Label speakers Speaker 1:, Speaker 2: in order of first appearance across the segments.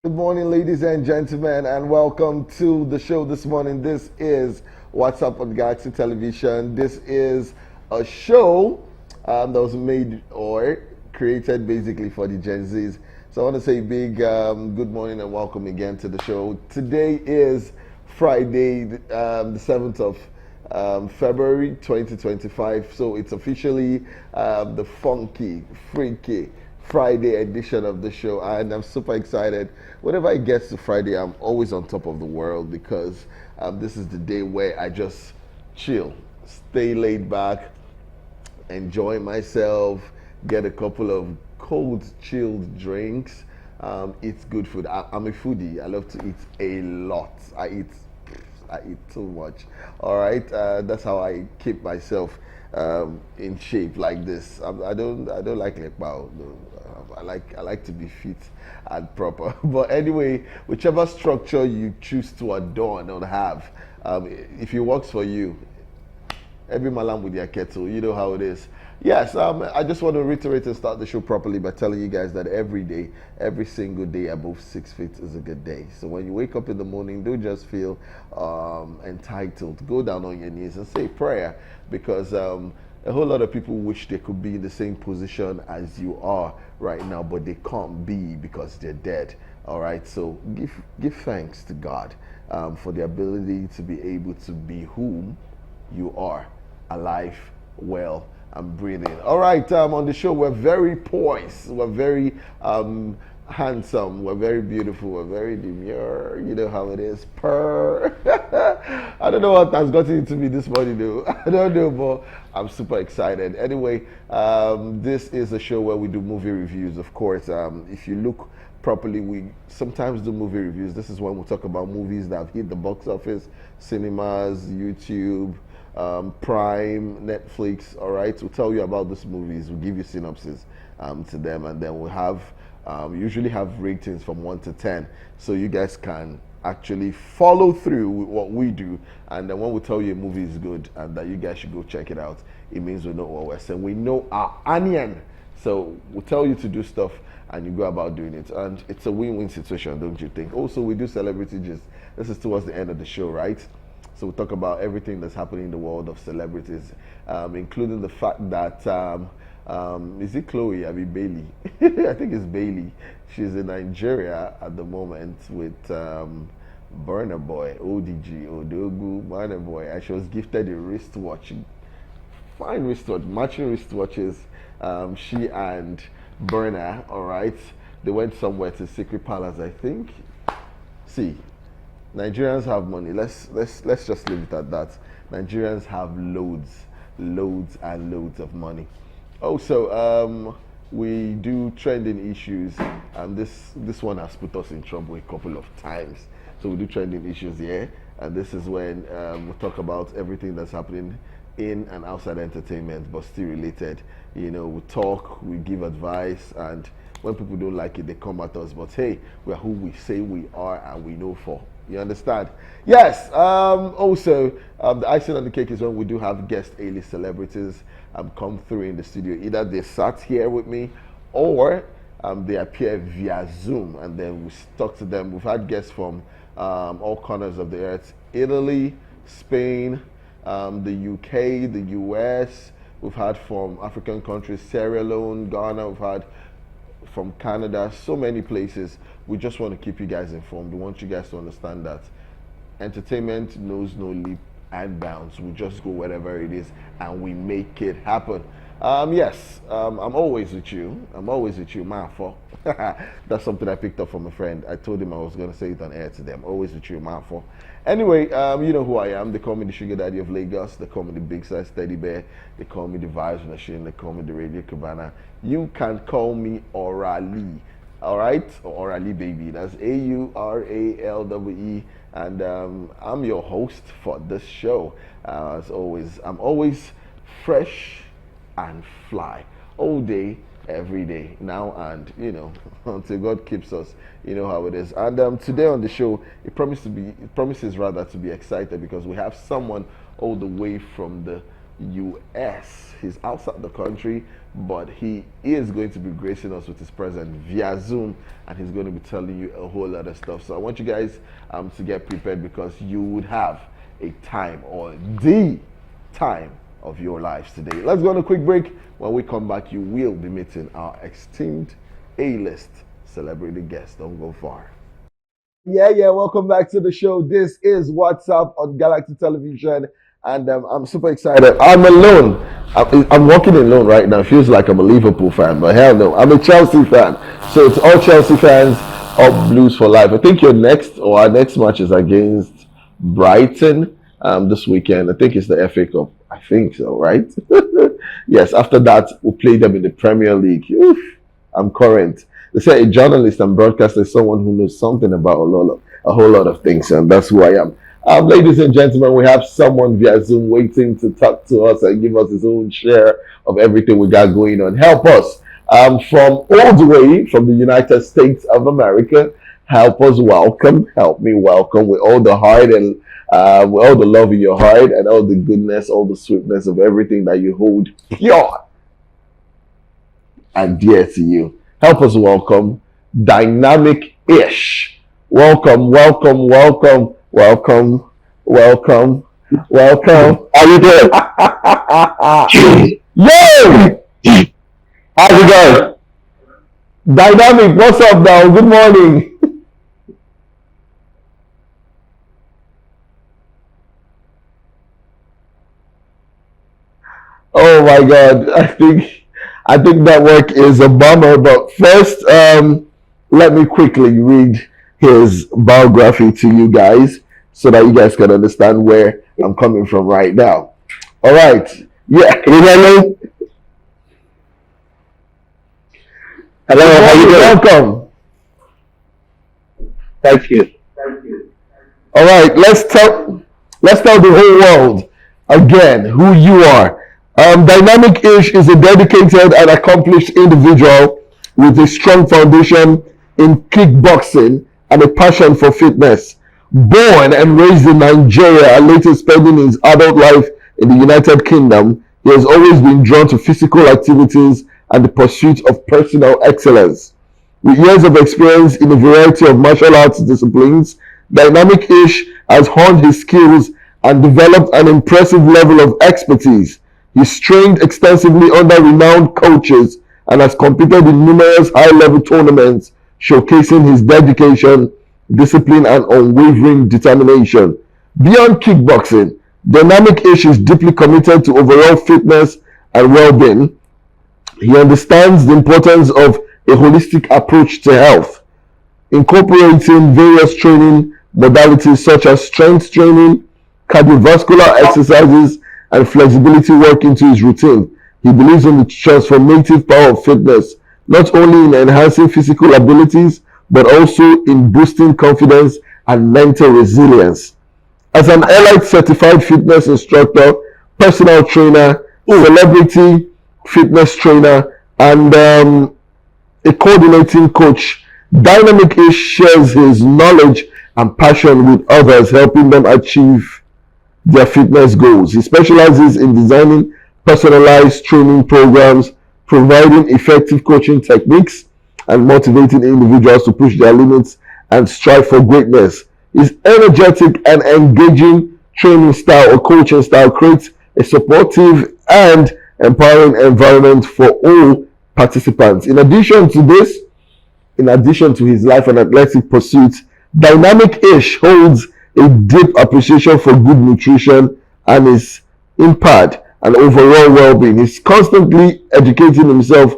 Speaker 1: Good morning, ladies and gentlemen, and welcome to the show this morning. This is What's Up on Galaxy Television. This is a show that was made or created basically for the Gen Zs. So I want to say big good morning and welcome again to the show. Today is Friday, the 7th of February 2025. So it's officially the funky, freaky Friday edition of the show, and I'm super excited. Whenever it gets to Friday, I'm always on top of the world because this is the day where I just chill, stay laid back, enjoy myself, get a couple of cold, chilled drinks, eat good food. I'm a foodie. I love to eat a lot. I eat too much. All right, that's how I keep myself in shape like this. I don't like lekbao. No. I like to be fit and proper. But anyway, whichever structure you choose to adorn or have, if it works for you, every malam with their kettle. You know how it is. Yes, I just want to reiterate and start the show properly by telling you guys that every day, every single day above 6 feet is a good day. So when you wake up in the morning, don't just feel entitled. Go down on your knees and say prayer because a whole lot of people wish they could be in the same position as you are right now, but they can't be because they're dead. All right, so give thanks to God for the ability to be able to be whom you are, alive, well, and breathing. All right, on the show, we're very poised, we're very handsome, we're very beautiful, we're very demure. You know how it is. Purr. I don't know what has gotten into me this morning, though. I don't know, but I'm super excited. Anyway, this is a show where we do movie reviews, of course. If you look properly, we sometimes do movie reviews. This is when we talk about movies that have hit the box office, cinemas, YouTube, Prime, Netflix. All right, we'll tell you about these movies. We'll give you synopsis to them, and then we'll have usually have ratings from 1 to 10, so you guys can actually follow through with what we do. And then when we tell you a movie is good and that you guys should go check it out, it means we know what we're saying. We know our onion, so we'll tell you to do stuff and you go about doing it, and it's a win-win situation, don't you think? Also, we do celebrity gist. This is towards the end of the show, right? So we talk about everything that's happening in the world of celebrities, including the fact that is it Chloe? I mean Bailey. I think it's Bailey. She's in Nigeria at the moment with Burna Boy, ODG, Odogu, Burna Boy, and she was gifted a wristwatch, fine wristwatch, matching wristwatches. She and Burna, all right, they went somewhere to Secret Palace, I think. See, Nigerians have money. Let's just leave it at that. Nigerians have loads and loads of money. Also, we do trending issues, and this one has put us in trouble a couple of times. So we do trending issues here, and this is when we talk about everything that's happening in and outside entertainment, but still related. You know, we talk, we give advice, and when people don't like it, they come at us. But hey, we're who we say we are, and we know for. You understand? Yes. Also, the icing on the cake is when we do have guest A-list celebrities come through in the studio. Either they sat here with me, or they appear via Zoom, and then we talk to them. We've had guests from all corners of the earth: Italy, Spain, the UK, the US. We've had from African countries, Sierra Leone, Ghana. We've had from Canada, so many places. We just want to keep you guys informed. We want you guys to understand that entertainment knows no leap and bounds. We just go wherever it is and we make it happen. Yes, I'm always with you. I'm always with you, man. For that's something I picked up from a friend. I told him I was going to say it on air today. I'm always with you, man. For anyway, you know who I am. They call me the sugar daddy of Lagos. They call me the big size teddy bear. They call me the vibes machine. They call me the radio cabana. You can call me Orally. All right, Orally baby. That's AURALWE, and I'm your host for this show. As always, I'm always fresh and fly all day, every day, now and until God keeps us. You know how it is. And today on the show, it promises rather to be excited because we have someone all the way from the US. He's outside the country, but he is going to be gracing us with his presence via Zoom, and he's going to be telling you a whole lot of stuff. So I want you guys to get prepared, because you would have a time, or the time of your lives today. Let's go on a quick break. When we come back, you will be meeting our esteemed A-list celebrity guest. Don't go far. Yeah, welcome back to the show. This is What's Up on Galaxy Television, and I'm super excited. I'm alone. I'm walking alone right now. It feels like I'm a Liverpool fan, but hell no, I'm a Chelsea fan. So it's all Chelsea fans, all Blues for life. I think our next match is against Brighton this weekend. I think it's the FA Cup. I think so, right? Yes, after that, we'll play them in the Premier League. Oof, I'm current. They say a journalist and broadcaster is someone who knows something about a whole lot of things, and that's who I am. Ladies and gentlemen, we have someone via Zoom waiting to talk to us and give us his own share of everything we got going on. Help us from all the way from the United States of America. Help us welcome, help me welcome with all the heart and with all the love in your heart and all the goodness, all the sweetness of everything that you hold pure and dear to you. Help us welcome Dynamic Ish. Welcome. How you doing? Yo! How's it going? Dynamic, what's up now? Good morning. Oh my God. I think network is a bummer, but first, let me quickly read his biography to you guys so that you guys can understand where I'm coming from right now. All right. Yeah. Can you hear me? Hello. How you doing? Welcome. Thank you. All right. Let's tell the whole world again who you are. Dynamic Ish is a dedicated and accomplished individual with a strong foundation in kickboxing and a passion for fitness. Born and raised in Nigeria and later spending his adult life in the United Kingdom, he has always been drawn to physical activities and the pursuit of personal excellence. With years of experience in a variety of martial arts disciplines, Dynamic Ish has honed his skills and developed an impressive level of expertise. He's trained extensively under renowned coaches and has competed in numerous high-level tournaments, showcasing his dedication, discipline, and unwavering determination. Beyond kickboxing, Dynamic Ish is deeply committed to overall fitness and well-being. He understands the importance of a holistic approach to health, incorporating various training modalities such as strength training, cardiovascular exercises, and flexibility work into his routine. He believes in the transformative power of fitness, not only in enhancing physical abilities, but also in boosting confidence and mental resilience. As an Elite certified fitness instructor, personal trainer, celebrity fitness trainer, and a coordinating coach, Dynamic Ish shares his knowledge and passion with others, helping them achieve their fitness goals. He specializes in designing personalized training programs, providing effective coaching techniques, and motivating individuals to push their limits and strive for greatness. His energetic and engaging training style or coaching style creates a supportive and empowering environment for all participants. In addition to his life and athletic pursuits, Dynamic Ish holds a deep appreciation for good nutrition and his impact and overall well-being. He's constantly educating himself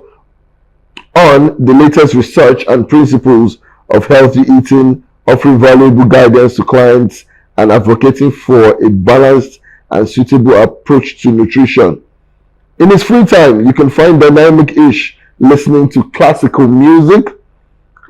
Speaker 1: on the latest research and principles of healthy eating, offering valuable guidance to clients and advocating for a balanced and suitable approach to nutrition. In his free time, you can find Dynamic Ish listening to classical music,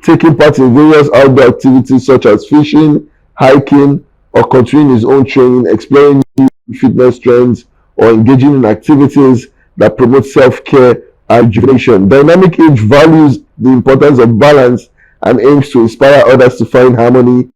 Speaker 1: taking part in various outdoor activities such as fishing, hiking, or continuing his own training, exploring new fitness trends, or engaging in activities that promote self-care and rejuvenation. Dynamic Ish values the importance of balance and aims to inspire others to find harmony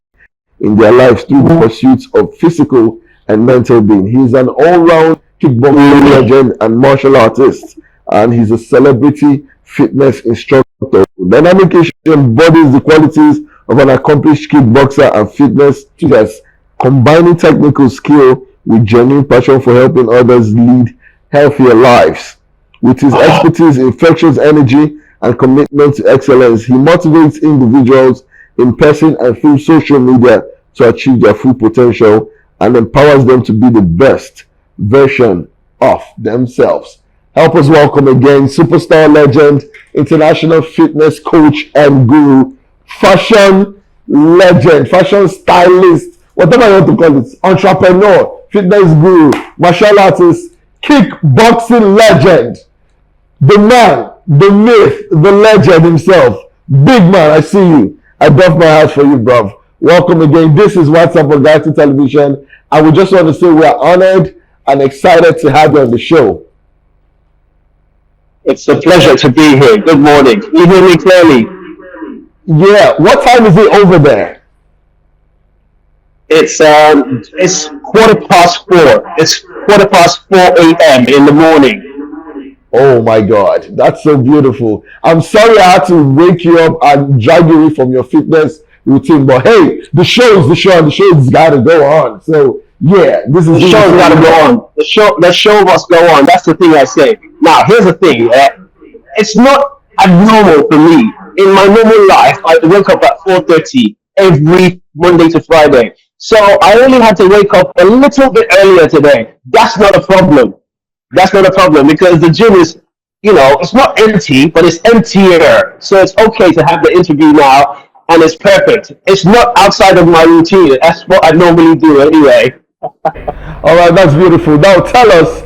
Speaker 1: in their lives through the pursuit of physical and mental being. He is an all-round kickboxing legend and martial artist, and he's a celebrity fitness instructor. Dynamic Ish embodies the qualities of an accomplished kickboxer and fitness enthusiast, combining technical skill with genuine passion for helping others lead healthier lives. With his expertise, infectious energy, and commitment to excellence, he motivates individuals in person and through social media to achieve their full potential and empowers them to be the best version of themselves. Help us welcome again superstar legend, international fitness coach and guru, fashion legend, fashion stylist, whatever you want to call it, entrepreneur, fitness guru, martial artist, kickboxing legend, the man, the myth, the legend himself. Big man, I see you. I buff my heart for you, bruv. Welcome again. This is What's Up on Galaxy Television. I would just want to say we are honored and excited to have you on the show.
Speaker 2: It's a pleasure to be here. Good morning. You hear me clearly?
Speaker 1: Yeah. What time is it over there?
Speaker 2: It's 4:15. It's 4:15 a.m. in the morning.
Speaker 1: Oh my God, that's so beautiful. I'm sorry I had to wake you up and drag you away from your fitness routine, but hey, the show is the show, and the show's got to go on. So yeah, this is
Speaker 2: The show's got to go on. The show must go on. That's the thing I say. Now, here's the thing. It's not abnormal for me. In my normal life, I wake up at 4:30 every Monday to Friday. So I only had to wake up a little bit earlier today. That's not a problem. That's not a problem because the gym is, it's not empty, but it's emptier. So it's okay to have the interview now, and it's perfect. It's not outside of my routine. That's what I normally do anyway.
Speaker 1: All right, that's beautiful. Now tell us,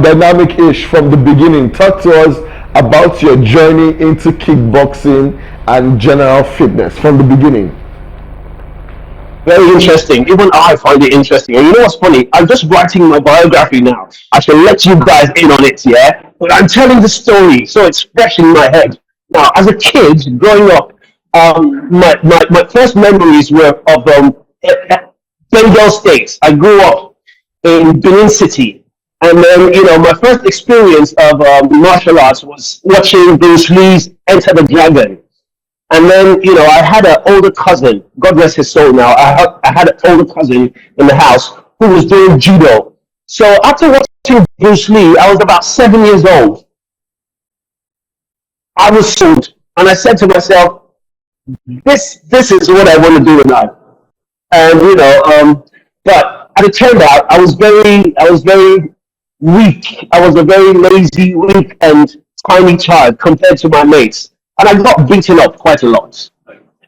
Speaker 1: Dynamic Ish, from the beginning. Talk to us about your journey into kickboxing and general fitness from the beginning.
Speaker 2: Very interesting. Even I find it interesting. And you know what's funny? I'm just writing my biography now. I shall let you guys in on it, yeah? But I'm telling the story, so it's fresh in my head. Now, as a kid, growing up, my first memories were of Bengal State. I grew up in Benin City. And then, my first experience of martial arts was watching Bruce Lee's Enter the Dragon. And then, I had an older cousin, God rest his soul now. I had an older cousin in the house who was doing judo. So after watching Bruce Lee, I was about 7 years old. I was sold. And I said to myself, this is what I want to do in life. And, but as it turned out, I was very weak. I was a very lazy, weak, and tiny child compared to my mates. And I got beaten up quite a lot,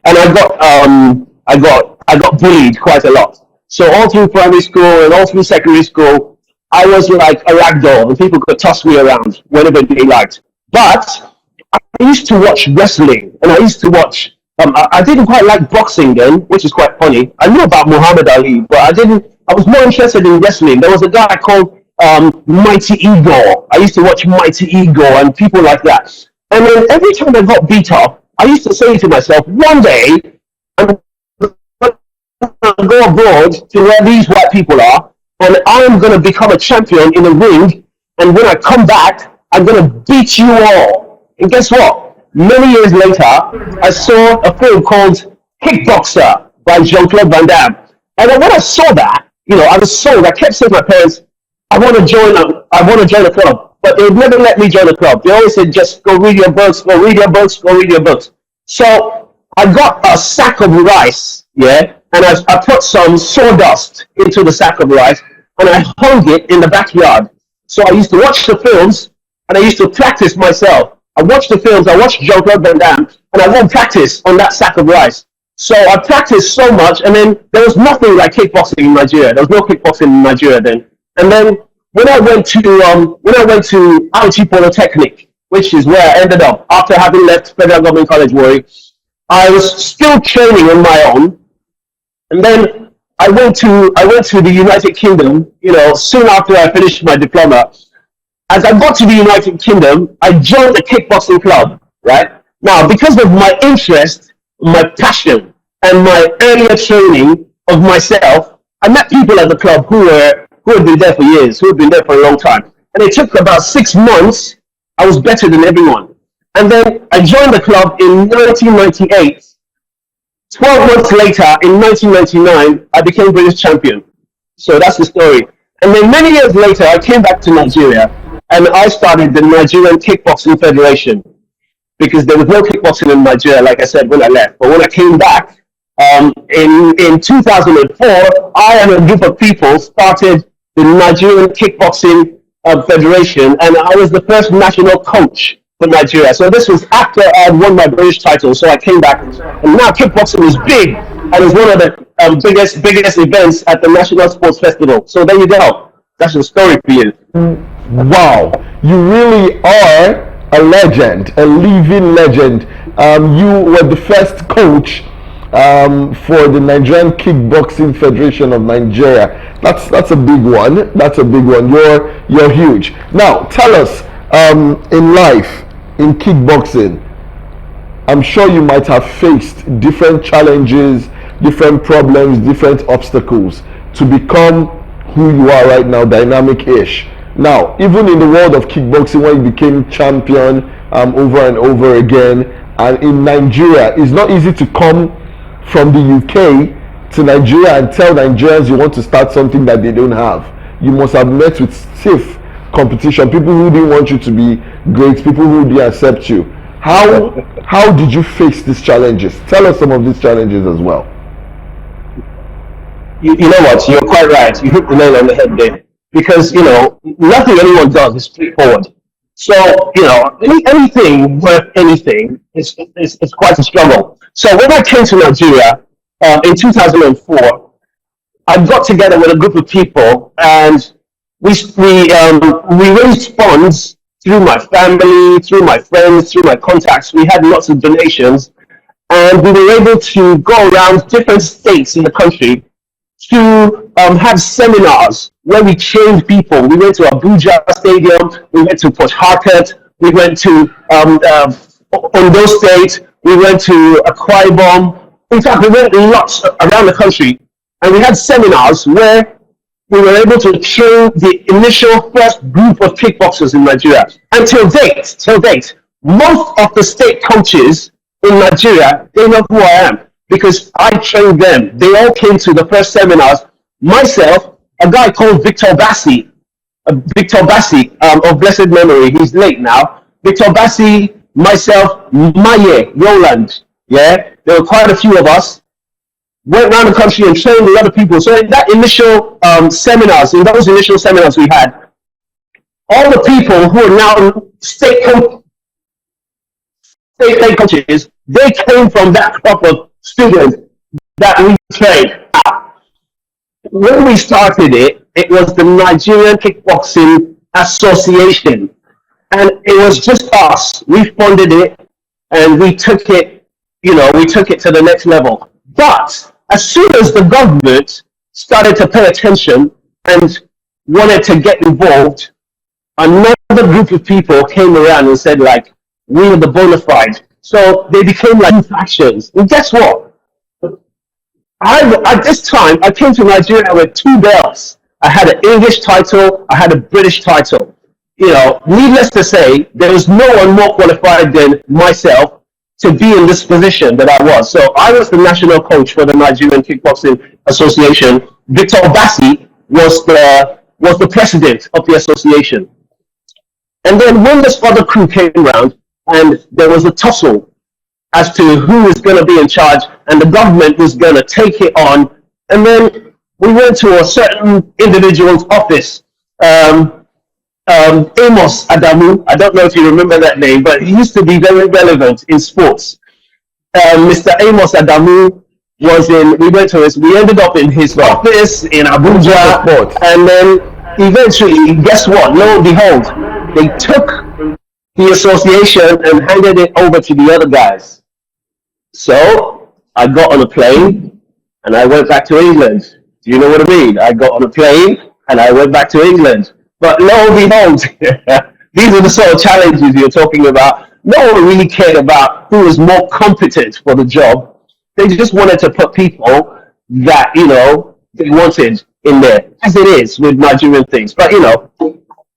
Speaker 2: and I got bullied quite a lot. So all through primary school and all through secondary school, I was like a rag doll, and people could toss me around whenever they liked. But I used to watch wrestling, and I used to watch. I didn't quite like boxing then, which is quite funny. I knew about Muhammad Ali, but I didn't. I was more interested in wrestling. There was a guy called Mighty Igor. I used to watch Mighty Igor and people like that. And then every time I got beat up, I used to say to myself, one day I'm going to go abroad to where these white people are, and I'm going to become a champion in a ring, and when I come back, I'm going to beat you all. And guess what? Many years later, I saw a film called Kickboxer by Jean-Claude Van Damme. And then when I saw that, I was sold. I kept saying to my parents, I want to join a club. But they would never let me join a club. They always said, just go read your books, go read your books, go read your books. So I got a sack of rice, yeah, and I put some sawdust into the sack of rice, and I hung it in the backyard. So I used to watch the films, and I used to practice myself. I watched the films, I watched Jean-Claude Van Damme, and I won't practice on that sack of rice. So I practiced so much, and then there was nothing like kickboxing in Nigeria. There was no kickboxing in Nigeria then. And then when I went to Auchi Polytechnic, which is where I ended up after having left Federal Government College Warri, I was still training on my own. And then I went to the United Kingdom, soon after I finished my diploma. As I got to the United Kingdom, I joined a kickboxing club, right? Now, because of my interest, my passion, and my earlier training of myself, I met people at the club who who had been there for years, who had been there for a long time. And it took about 6 months. I was better than everyone. And then I joined the club in 1998. 12 months later, in 1999, I became British champion. So that's the story. And then many years later, I came back to Nigeria and I started the Nigerian Kickboxing Federation because there was no kickboxing in Nigeria, like I said, when I left. But when I came back in 2004, I and a group of people started the Nigerian Kickboxing Federation, and I was the first national coach for Nigeria. So this was after I had won my British title. So I came back, and now kickboxing is big, and it's one of the biggest events at the National Sports Festival. So there you go. That's the story for you.
Speaker 1: Wow, you really are a legend, a living legend. You were the first coach for the Nigerian Kickboxing Federation of Nigeria. That's a big one. That's a big one. You're huge. Now tell us, in life, in kickboxing, I'm sure you might have faced different challenges, different problems, different obstacles to become who you are right now, dynamic-ish. Now, even in the world of kickboxing, when you became champion over and over again, and in Nigeria, it's not easy to come from the UK to Nigeria and tell Nigerians you want to start something that they don't have. You must have met with stiff competition, people who didn't want you to be great, people who didn't accept you. How did you face these challenges? Tell us some of these challenges as well.
Speaker 2: You know what? You're quite right. You hit the nail on the head there. Because, nothing anyone does is straightforward. So, anything worth anything is quite a struggle. So when I came to Nigeria in 2004, I got together with a group of people and we raised funds through my family, through my friends, through my contacts. We had lots of donations, and we were able to go around different states in the country to have seminars where we trained people. We went to Abuja Stadium, we went to Port Harcourt, we went to Ondo State, we went to Akwa Ibom. In fact, we went lots around the country, and we had seminars where we were able to train the initial first group of kickboxers in Nigeria. And till date, most of the state coaches in Nigeria, they know who I am because I trained them. They all came to the first seminars. Myself, a guy called Victor Bassi of blessed memory, he's late now. Victor Bassi, myself, Maye, Roland, yeah, there were quite a few of us. Went around the country and trained a lot of people. So in that initial seminars we had, all the people who are now state coaches, they came from that crop of students that we trained. When we started it, it was the Nigerian Kickboxing Association, and it was just us. We funded it, and we took it to the next level. But as soon as the government started to pay attention and wanted to get involved, another group of people came around and said, like, we are the bona fide. So they became like factions. And guess what? At this time, I came to Nigeria with 2 belts. I had an English title, I had a British title. Needless to say, there was no one more qualified than myself to be in this position that I was. So I was the national coach for the Nigerian Kickboxing Association. Victor Bassi was the president of the association. And then when this other crew came around, and there was a tussle as to who is going to be in charge, and the government was going to take it on, and then we went to a certain individual's office, Amos Adamu. I don't know if you remember that name, but he used to be very relevant in sports. Mr. Amos Adamu we ended up in his office in Abuja, and then eventually, guess what? Lo and behold, they took the association and handed it over to the other guys. So I got on a plane and I went back to England. Do you know what I mean? I got on a plane and I went back to England. But lo and behold, these are the sort of challenges you're talking about. No one really cared about who was more competent for the job. They just wanted to put people that, they wanted in there, as it is with Nigerian things. But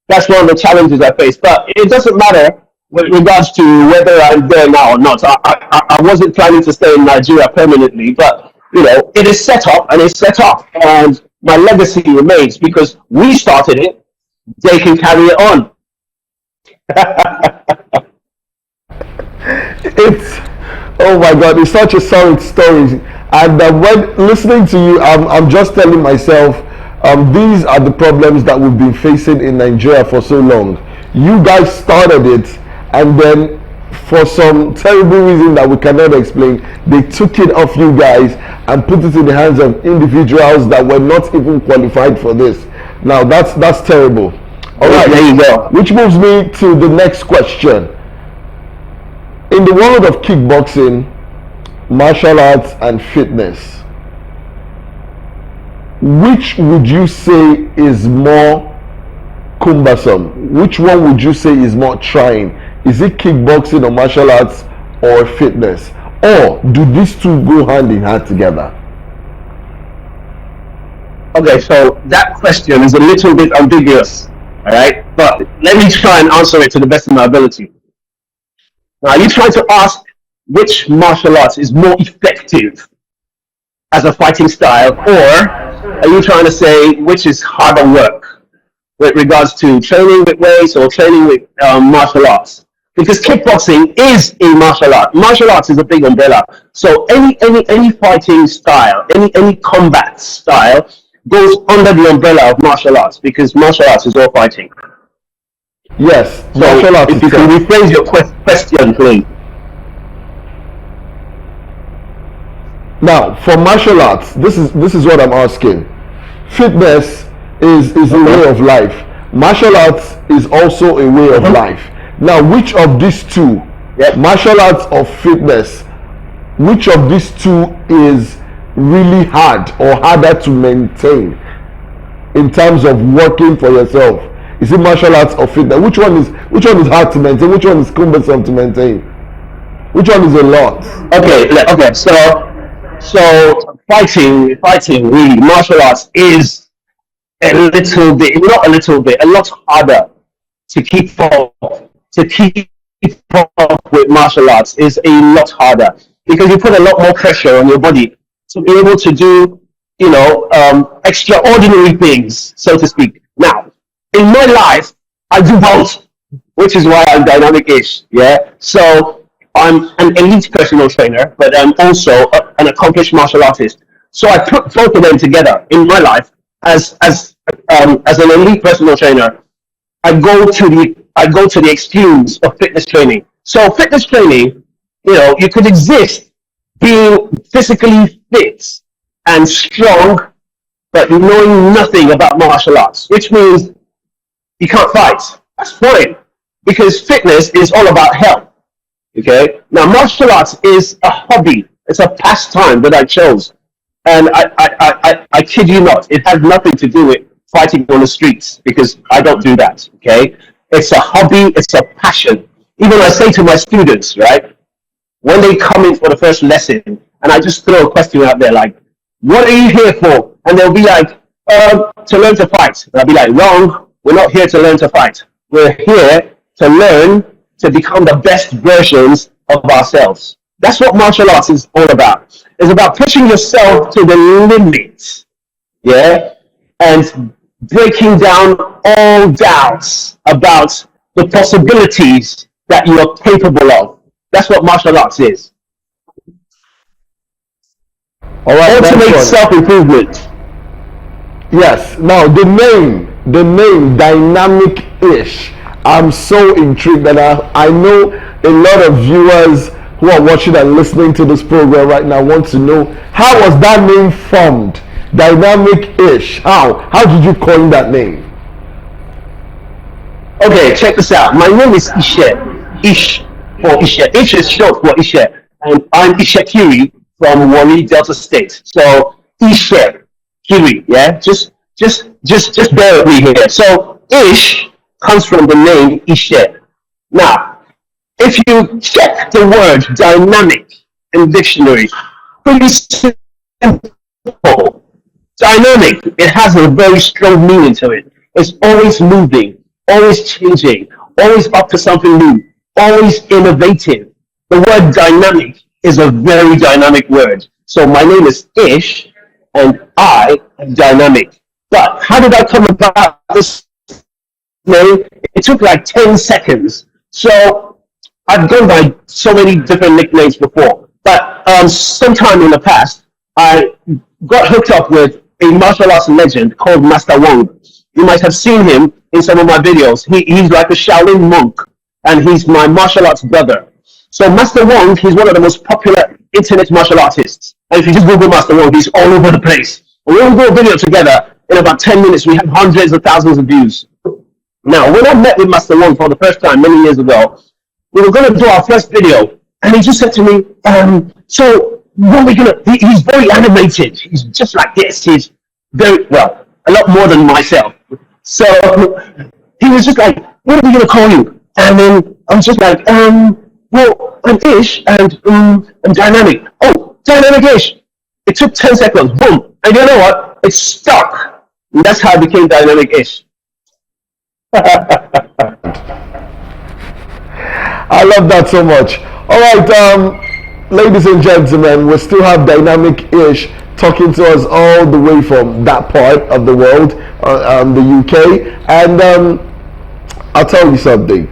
Speaker 2: that's one of the challenges I face. But it doesn't matter with regards to whether I'm there now or not. I wasn't planning to stay in Nigeria permanently, but it is set up and it's set up, and my legacy remains because we started it. They can carry it on.
Speaker 1: It's, oh my God, it's such a solid story. And when listening to you, I'm just telling myself, these are the problems that we've been facing in Nigeria for so long. You guys started it, and then for some terrible reason that we cannot explain, they took it off you guys and put it in the hands of individuals that were not even qualified for this. Now that's terrible. All right,
Speaker 2: There you go.
Speaker 1: which moves me to the next question. In the world of kickboxing, martial arts, and fitness, which would you say is more cumbersome? Which one would you say is more trying? Is it kickboxing or martial arts or fitness? Or do these two go hand in hand together?
Speaker 2: Okay, so that question is a little bit ambiguous, all right? But let me try and answer it to the best of my ability. Now, are you trying to ask which martial arts is more effective as a fighting style, or are you trying to say which is harder work with regards to training with weights or training with martial arts? Because kickboxing is a martial art. Martial arts is a big umbrella. So any fighting style, any combat style goes under the umbrella of martial arts, because martial arts is all fighting.
Speaker 1: Yes,
Speaker 2: So
Speaker 1: martial arts
Speaker 2: if you can
Speaker 1: itself.
Speaker 2: rephrase your question, please.
Speaker 1: Now, for martial arts, this is what I'm asking. Fitness is a way of life. Martial arts is also a way of life. Now, which of these two,
Speaker 2: Yep.
Speaker 1: martial arts or fitness, which of these two is really hard or harder to maintain in terms of working for yourself? Is it martial arts or fitness? Which one is hard to maintain? Which one is cumbersome to maintain? Which one is a lot?
Speaker 2: Okay. So fighting really, martial arts is a little bit, not a little bit, a lot harder to keep up. To keep up with martial arts is a lot harder because you put a lot more pressure on your body to be able to do, extraordinary things, so to speak. Now, in my life, I do both, which is why I'm dynamic-ish. Yeah. So I'm an elite personal trainer, but I'm also an accomplished martial artist. So I put both of them together in my life as an elite personal trainer. I go to the extremes of fitness training. So fitness training, you could exist being physically fit and strong, but knowing nothing about martial arts, which means you can't fight. That's fine, because fitness is all about health. Okay. Now, martial arts is a hobby. It's a pastime that I chose, and I kid you not, it has nothing to do with fighting on the streets, because I don't do that. Okay. It's a hobby. It's a passion. Even I say to my students, right, when they come in for the first lesson, and I just throw a question out there like, "What are you here for?" And they'll be like, "To learn to fight." And I'll be like, "Wrong. We're not here to learn to fight. We're here to learn to become the best versions of ourselves." That's what martial arts is all about. It's about pushing yourself to the limit, yeah, and breaking down all doubts about the possibilities that you are capable of. That's what martial arts is.
Speaker 1: All right, next
Speaker 2: Ultimate
Speaker 1: one.
Speaker 2: self-improvement.
Speaker 1: Yes. Now the name Dynamic-ish. I'm so intrigued, and I know a lot of viewers who are watching and listening to this program right now want to know, how was that name formed? Dynamic-ish. How did you coin that name?
Speaker 2: Okay, check this out. My name is Ishe. Ish for Ishe. Ish is short for Ishe. And I'm Ishe Kiri from Wari, Delta State. So Ishe Kiri, yeah? Just bear with me here. So Ish comes from the name Ishe. Now, if you check the word dynamic in dictionary, pretty simple. Dynamic. It has a very strong meaning to it. It's always moving, always changing, always up to something new, always innovative. The word dynamic is a very dynamic word. So my name is Ish, and I am dynamic. But how did I come about this name? It took like 10 seconds. So I've gone by so many different nicknames before. But sometime in the past, I got hooked up with a martial arts legend called Master Wong. You might have seen him in some of my videos. He's like a Shaolin monk, and he's my martial arts brother. So Master Wong, he's one of the most popular internet martial artists. And if you just Google Master Wong, he's all over the place. We all do a video together. In about 10 minutes, we have hundreds of thousands of views. Now, when I met with Master Wong for the first time many years ago, we were going to do our first video, and he just said to me, so what are we going to, he's very animated. He's just like this. He's very, well, a lot more than myself. So he was just like, what are we going to call you? And then I'm just like, well, I'm Ish, and I'm dynamic. Oh, dynamic Ish. It took 10 seconds, boom. And you know what? It stuck. And that's how I became dynamic Ish.
Speaker 1: I love that so much. All right, ladies and gentlemen, we still have Dynamic Ish talking to us all the way from that part of the world, the UK. And I'll tell you something.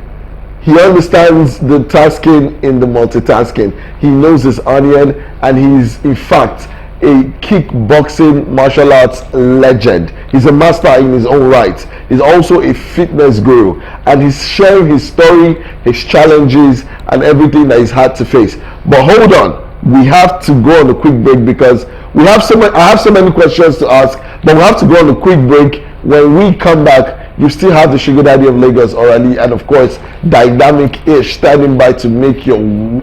Speaker 1: He understands the tasking in the multitasking. He knows his onion, and he's in fact a kickboxing martial arts legend. He's a master in his own right. He's also a fitness guru, and he's sharing his story, his challenges, and everything that he's had to face. But hold on, we have to go on a quick break because we have I have so many questions to ask, but we have to go on a quick break. When we come back, you still have the Sugar Daddy of Lagos, Orally, and of course, Dynamic Ish standing by to make your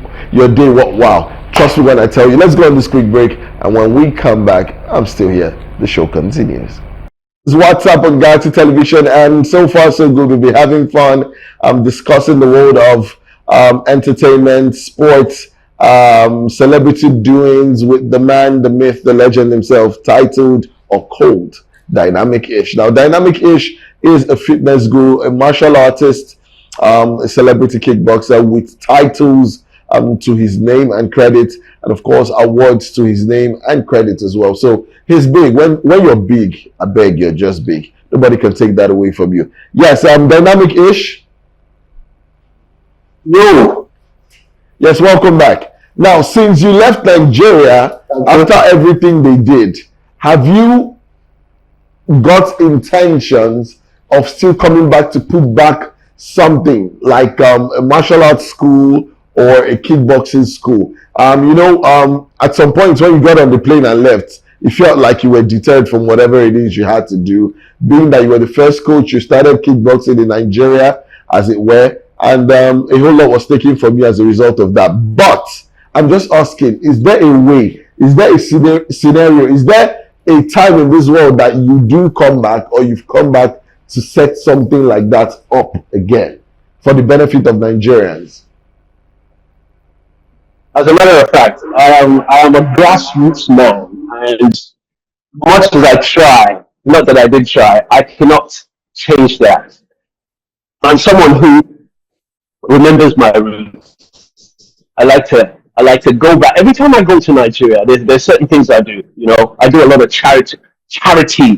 Speaker 1: day wow. Trust me when I tell you. Let's go on this quick break, and when we come back, I'm still here. The show continues. It's What's Up on Galaxy Television, and so far so good. We'll be having fun. Discussing the world of entertainment, sports, celebrity doings with the man, the myth, the legend himself, titled or called Dynamic Ish. Now, Dynamic Ish is a fitness guru, a martial artist, a celebrity kickboxer with titles to his name and credit, and of course awards to his name and credit as well. So he's big. When you're big, I beg, you're just big. Nobody can take that away from you. Yes, Dynamic Ish.
Speaker 2: Yo.
Speaker 1: Yes, welcome back. Now, since you left Nigeria after everything they did, have you got intentions of still coming back to put back something like a martial arts school or a kickboxing school? At some point when you got on the plane and left, it felt like you were deterred from whatever it is you had to do, being that you were the first coach. You started kickboxing in Nigeria, as it were, and a whole lot was taken from you as a result of that. But I'm just asking, is there a way, is there a scenario, is there a time in this world that you do come back, or you've come back to set something like that up again for the benefit of Nigerians?
Speaker 2: As a matter of fact, I am a grassroots man, and much as I try, not that I did try, I cannot change that. I'm someone who remembers my roots. I like to go back. Every time I go to Nigeria, there's certain things I do. You know, I do a lot of charity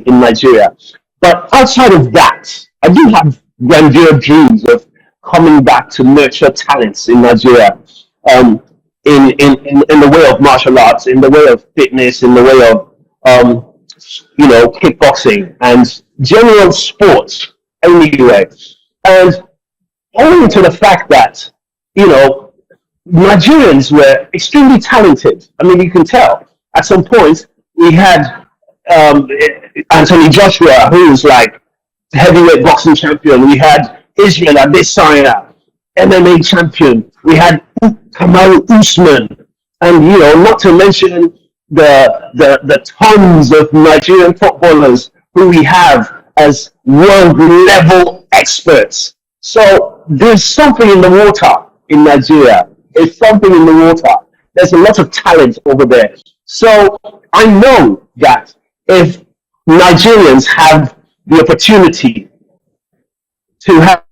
Speaker 2: in Nigeria. But outside of that, I do have grandeur dreams of coming back to nurture talents in Nigeria. In the way of martial arts, in the way of fitness, in the way of kickboxing and general sports anyway. And owing to the fact that Nigerians were extremely talented. I mean, you can tell. At some point, we had Anthony Joshua, who was like heavyweight boxing champion. We had Israel Adesanya, MMA champion. We had Kamaru Usman, and not to mention the tons of Nigerian footballers who we have as world level experts. So there's something in the water in Nigeria. There's something in the water. There's a lot of talent over there. So I know that if Nigerians have the opportunity to have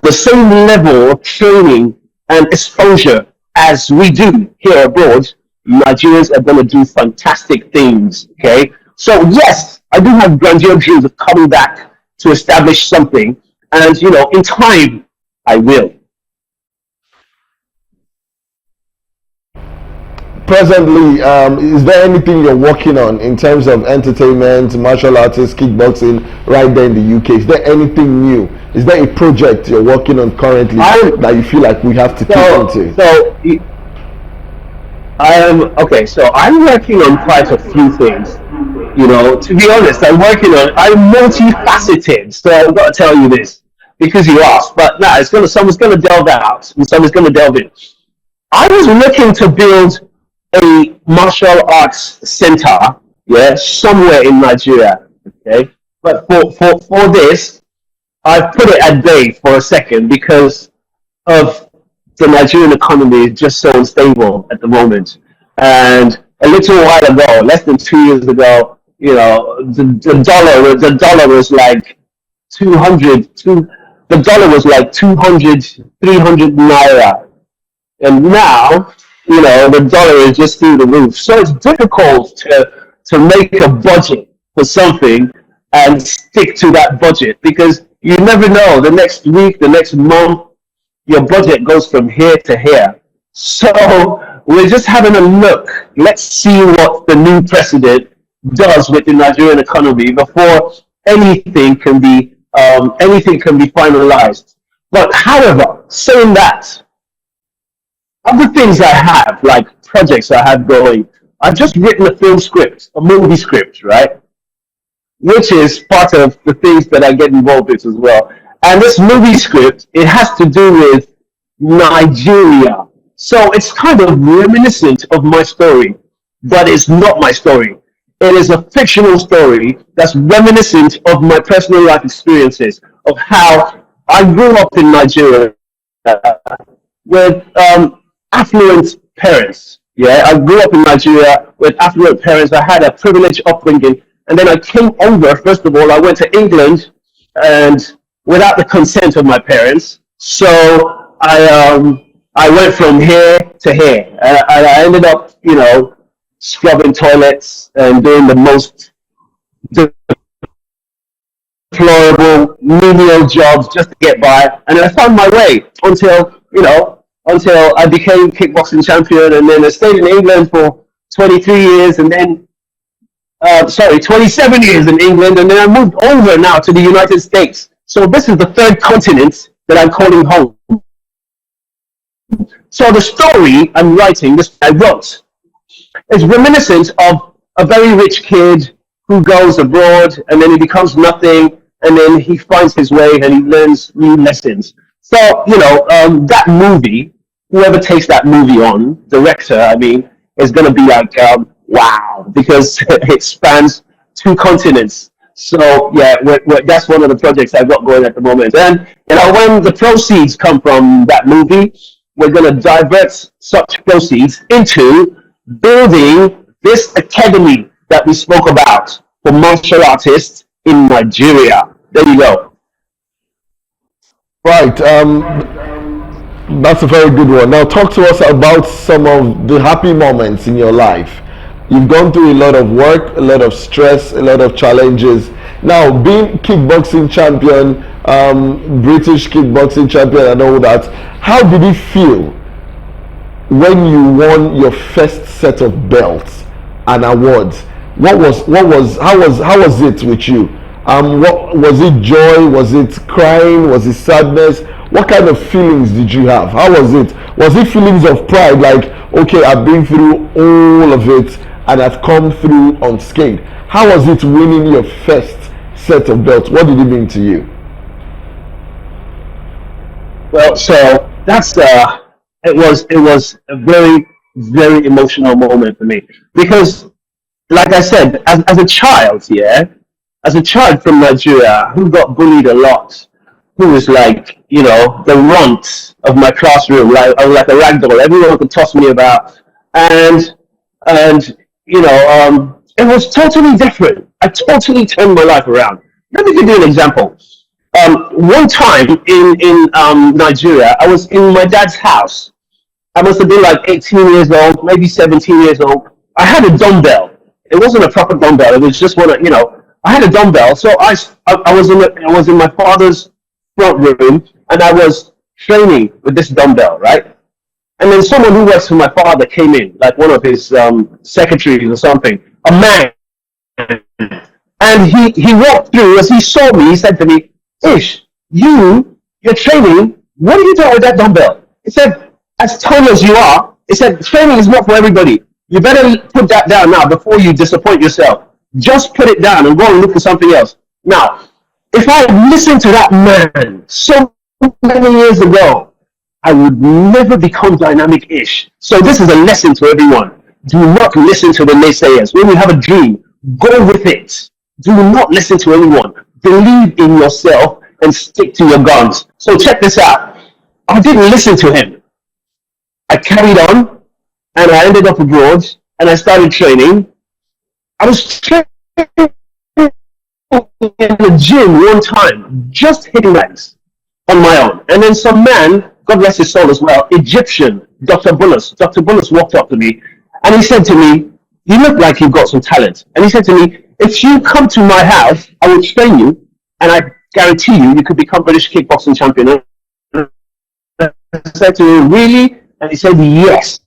Speaker 2: the same level of training and exposure as we do here abroad, Nigerians are going to do fantastic things. Okay, so yes, I do have grandiose dreams of coming back to establish something, and in time, I will.
Speaker 1: Presently, is there anything you're working on in terms of entertainment, martial arts, kickboxing, right there in the UK? Is there anything new? Is there a project you're working on currently that you feel like we have to keep on to?
Speaker 2: I am okay. So I'm working on quite a few things. To be honest, I'm multifaceted. So I've got to tell you this because you asked. But no, someone's gonna delve out, and someone's gonna delve in. I was looking to build a martial arts center, yeah, somewhere in Nigeria. Okay, but for this, I've put it at bay for a second because of the Nigerian economy is just so unstable at the moment. And a little while ago, less than 2 years ago, the dollar was like 200, the dollar was like 200, 300 naira. And now, the dollar is just through the roof. So it's difficult to make a budget for something and stick to that budget because you never know the next week, the next month, your budget goes from here to here. So we're just having a look. Let's see what the new president does with the Nigerian economy before anything can be finalized. But however, saying that, other things I have, like projects I have going, I've just written a film script, a movie script, right? Which is part of the things that I get involved with as well. And this movie script, it has to do with Nigeria. So it's kind of reminiscent of my story, but it's not my story. It is a fictional story that's reminiscent of my personal life experiences, of how I grew up in Nigeria with affluent parents. Yeah, I grew up in Nigeria with affluent parents. I had a privileged upbringing. And then I came over, first of all, I went to England and without the consent of my parents. So I went from here to here. And I ended up, scrubbing toilets and doing the most deplorable, menial jobs just to get by. And then I found my way until I became kickboxing champion. And then I stayed in England for 23 years and then 27 years in England, and then I moved over now to the United States. So this is the third continent that I'm calling home. So the story I'm writing, this I wrote, is reminiscent of a very rich kid who goes abroad, and then he becomes nothing, and then he finds his way and he learns new lessons. So, that movie, whoever takes that movie on, director, is going to be like, wow, because it spans two continents. So yeah, that's one of the projects I've got going at the moment. And when the proceeds come from that movie, we're going to divert such proceeds into building this academy that we spoke about for martial artists in Nigeria. There you go.
Speaker 1: Right. That's a very good one. Now, talk to us about some of the happy moments in your life. You've gone through a lot of work, a lot of stress, a lot of challenges. Now, being kickboxing champion, British kickboxing champion, and all that, how did it feel when you won your first set of belts and awards? How was it with you? What was it? Joy? Was it crying? Was it sadness? What kind of feelings did you have? How was it? Was it feelings of pride, like, okay, I've been through all of it and I've come through unscathed? How was it winning your first set of belts? What did it mean to you?
Speaker 2: Well, so that's it was a very, very emotional moment for me because, like I said, as a child, as a child from Nigeria who got bullied a lot, who was like, the runt of my classroom. Like I was like a rag doll. Everyone could toss me about, and It was totally different. I totally turned my life around. Let me give you an example. One time in Nigeria, I was in my dad's house. I must have been like 18 years old, maybe 17 years old. I had a dumbbell. It wasn't a proper dumbbell. It was just one, I had a dumbbell. So I was in my father's front room, and I was training with this dumbbell, right? And then someone who works for my father came in, like one of his secretaries or something, a man. And he walked through. As he saw me, he said to me, Ish, you're training. What are you doing with that dumbbell? He said, as tall as you are, he said, training is not for everybody. You better put that down now before you disappoint yourself. Just put it down and go and look for something else. Now, if I had listened to that man so many years ago, I would never become dynamic-ish. So this is a lesson to everyone. Do not listen to the naysayers. When you have a dream, go with it. Do not listen to anyone. Believe in yourself and stick to your guns. So check this out. I didn't listen to him. I carried on, and I ended up abroad, and I started training. I was training in the gym one time, just hitting legs on my own. And then some man, God bless his soul as well, Egyptian, Dr. Bullis. Dr. Bullis walked up to me, and he said to me, you look like you've got some talent. And he said to me, if you come to my house, I will train you, and I guarantee you could become British kickboxing champion. And I said to him, really? And he said, yes.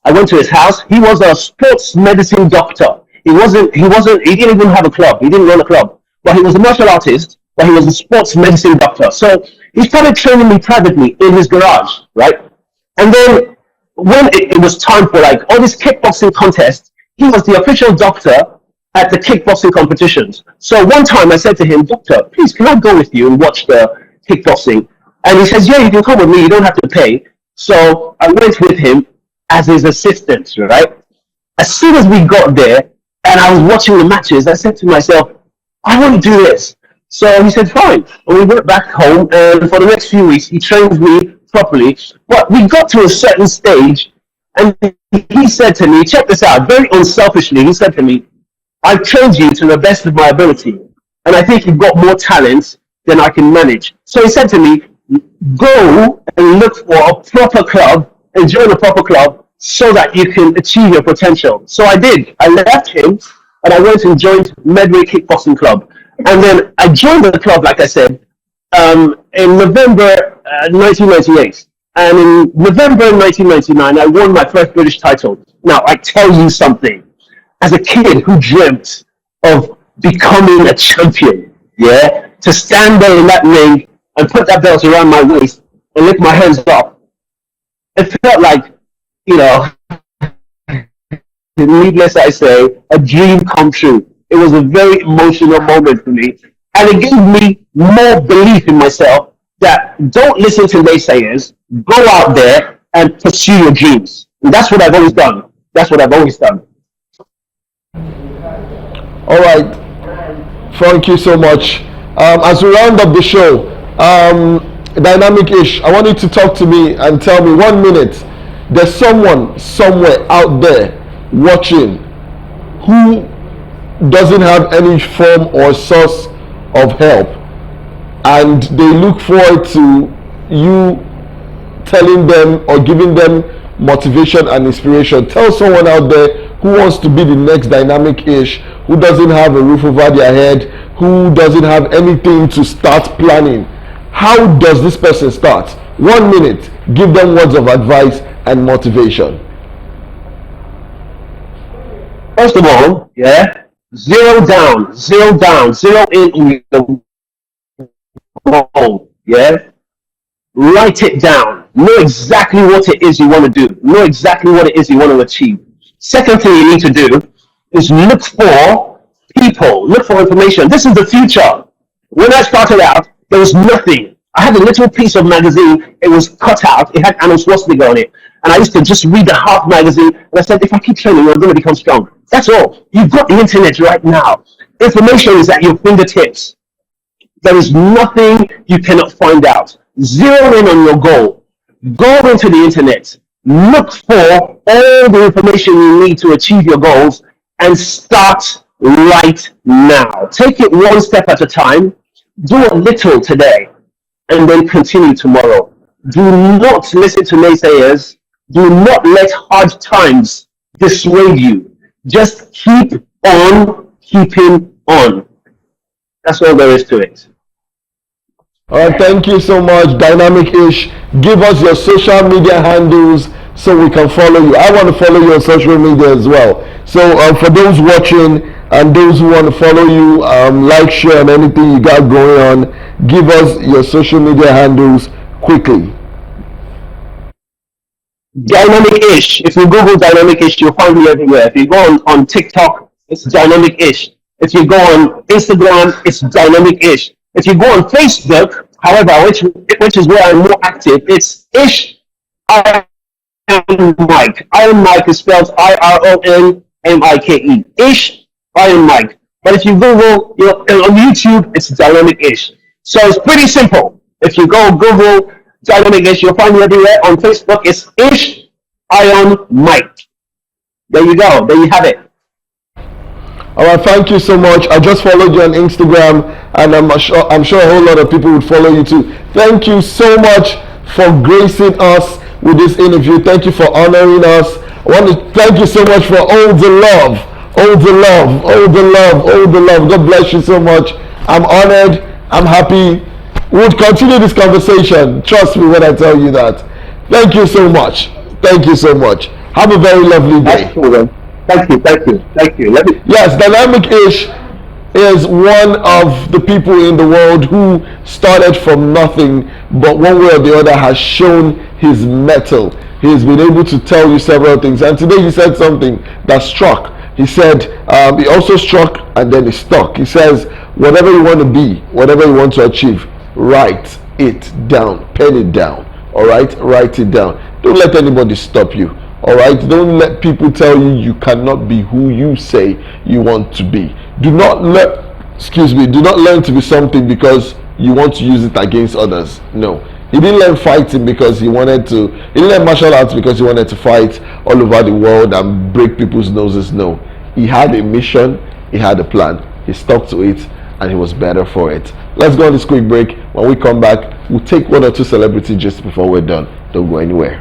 Speaker 2: I went to his house. He was a sports medicine doctor. He didn't even have a club. He didn't run a club. But he was a martial artist, but he was a sports medicine doctor. So he started training me privately in his garage, right? And then when it was time for like all these kickboxing contests, he was the official doctor at the kickboxing competitions. So one time I said to him, Doctor, please, can I go with you and watch the kickboxing? And he says, yeah, you can come with me. You don't have to pay. So I went with him as his assistant, right? As soon as we got there and I was watching the matches, I said to myself, I want to do this. So he said, fine. And we went back home, and for the next few weeks, he trained me properly. But we got to a certain stage, and he said to me, check this out, very unselfishly, he said to me, I've trained you to the best of my ability, and I think you've got more talent than I can manage. So he said to me, go and look for a proper club and join a proper club so that you can achieve your potential. So I did. I left him and I went and joined Medway Kickboxing Club. And then I joined the club, like I said, in November 1998. And in November 1999, I won my first British title. Now, I tell you something. As a kid who dreamt of becoming a champion, yeah, to stand there in that ring and put that belt around my waist and lift my hands up, it felt like, needless I say, a dream come true. It was a very emotional moment for me, and it gave me more belief in myself that don't listen to naysayers, go out there and pursue your dreams. And that's what I've always done. That's what I've always done.
Speaker 1: All right. Thank you so much. As we round up the show, Dynamic-ish, I want you to talk to me and tell me 1 minute. There's someone somewhere out there watching who doesn't have any form or source of help, and they look forward to you telling them or giving them motivation and inspiration. Tell someone out there who wants to be the next Dynamic-ish, who doesn't have a roof over their head, who doesn't have anything to start planning. How does this person start? 1 minute. Give them words of advice and motivation.
Speaker 2: First of all, yeah, zero in the goal, yeah. Write it down. Know exactly what it is you want to do. Know exactly what it is you want to achieve. Second thing you need to do is look for people, look for information. This is the future. When I started out, there was nothing. I had a little piece of magazine. It was cut out. It had Arnold Schwarzenegger on it. And I used to just read the half magazine. And I said, if I keep training, I'm going to become strong. That's all. You've got the internet right now. Information is at your fingertips. There is nothing you cannot find out. Zero in on your goal. Go into the internet. Look for all the information you need to achieve your goals and start right now. Take it one step at a time. Do a little today and then continue tomorrow. Do not listen to naysayers. Do not let hard times dissuade you. Just keep on keeping on. That's all there is to it.
Speaker 1: All right, thank you so much, Dynamic Ish. Give us your social media handles so we can follow you. I want to follow you on social media as well. So for those watching and those who want to follow you, like, share, and anything you got going on, give us your social media handles quickly.
Speaker 2: Dynamic Ish. If you Google Dynamic Ish, you'll find me everywhere. If you go on TikTok, it's Dynamic Ish. If you go on Instagram, it's Dynamic Ish. If you go on Facebook, however, which is where I'm more active, it's Ish Iron Mike. Iron Mike is spelled IRONMIKE. Ish Iron Mike. But if you Google, on YouTube, it's Dynamic Ish. So it's pretty simple. If you go Google Dynamic Ish, you'll find me everywhere. On Facebook, it's Ish Iron Mike. There you go. There you have it.
Speaker 1: All right, thank you so much. I just followed you on Instagram, and I'm sure a whole lot of people would follow you too. Thank you so much for gracing us with this interview. Thank you for honoring us. I want to thank you so much for all the love, all the love, all the love, all the love. God bless you so much. I'm honored. I'm happy. We'll continue this conversation. Trust me when I tell you that. Thank you so much. Thank you so much. Have a very lovely day.
Speaker 2: That's cool, man. Thank you.
Speaker 1: Yes, Dynamic Ish is one of the people in the world who started from nothing, but one way or the other has shown his mettle. He's been able to tell you several things, and today he said something that struck. He said, he also struck and then he stuck. He says, whatever you want to be, whatever you want to achieve, write it down, pen it down. All right, write it down. Don't let anybody stop you. All right, don't let people tell you cannot be who you say you want to be. Do not learn to be something because you want to use it against others. No, he didn't learn fighting because he didn't learn martial arts because he wanted to fight all over the world and break people's noses. No, he had a mission, he had a plan, he stuck to it, and he was better for it. Let's go on this quick break. When we come back, we'll take one or two celebrity just before we're done. Don't go anywhere.